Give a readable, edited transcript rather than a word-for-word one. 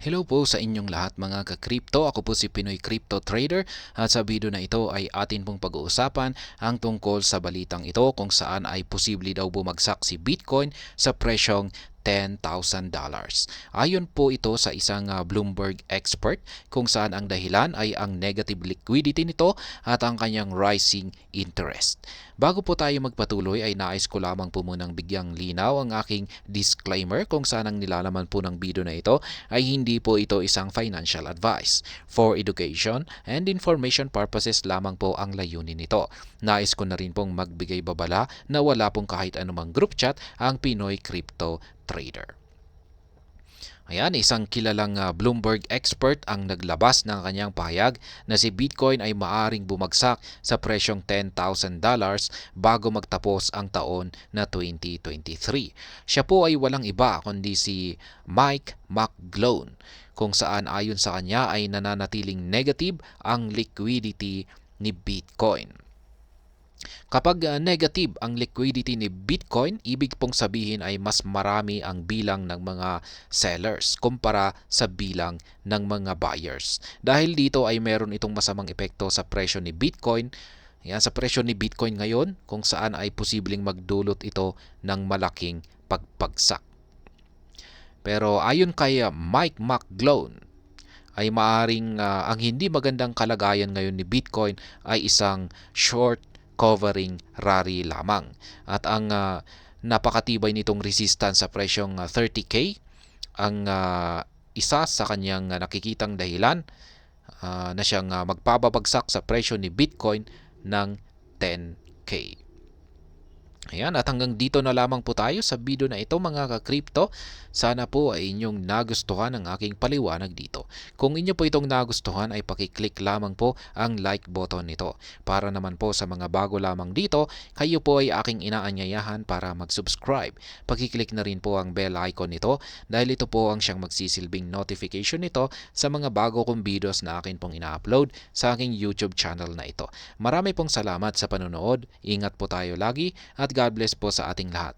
Hello po sa inyong lahat mga ka-crypto. Ako po si Pinoy Crypto Trader at sa video na ito ay atin pong pag-uusapan ang tungkol sa balitang ito kung saan ay posible daw bumagsak si Bitcoin sa presyong $10,000. Ayon po ito sa isang Bloomberg expert kung saan ang dahilan ay ang negative liquidity nito at ang kanyang rising interest. Bago po tayo magpatuloy ay nais ko lamang po munang bigyang linaw ang aking disclaimer kung saan ang nilalaman po ng video na ito ay hindi po ito isang financial advice. For education and information purposes lamang po ang layunin nito. Nais ko na rin pong magbigay babala na wala pong kahit anumang group chat ang Pinoy Crypto Trader. Ayan, isang kilalang Bloomberg expert ang naglabas ng kanyang pahayag na si Bitcoin ay maaring bumagsak sa presyong $10,000 bago magtapos ang taon na 2023. Siya po ay walang iba kundi si Mike McGlone kung saan ayon sa kanya ay nananatiling negative ang liquidity ni Bitcoin. Kapag negative ang liquidity ni Bitcoin, ibig pong sabihin ay mas marami ang bilang ng mga sellers kumpara sa bilang ng mga buyers. Dahil dito ay meron itong masamang epekto sa presyo ni Bitcoin. Yan, sa presyo ni Bitcoin ngayon kung saan ay posibleng magdulot ito ng malaking pagpagsak. Pero ayon kay Mike McGlone, ay maaring ang hindi magandang kalagayan ngayon ni Bitcoin ay isang short covering rally lamang. At ang napakatibay nitong resistance sa presyong 30K ang isa sa kanyang nakikitang dahilan na siyang magpapabagsak sa presyo ni Bitcoin ng 10K. Ayan, at hanggang dito na lamang po tayo sa video na ito mga ka-crypto. Sana po ay inyong nagustuhan ang aking paliwanag dito. Kung inyo po itong nagustuhan ay pakiclick lamang po ang like button nito. Para naman po sa mga bago lamang dito, kayo po ay aking inaanyayahan para mag-subscribe. Pakiclick na rin po ang bell icon nito dahil ito po ang siyang magsisilbing notification nito sa mga bago kong videos na akin pong ina-upload sa aking YouTube channel na ito. Marami pong salamat sa panonood. Ingat po tayo lagi at God bless po sa ating lahat.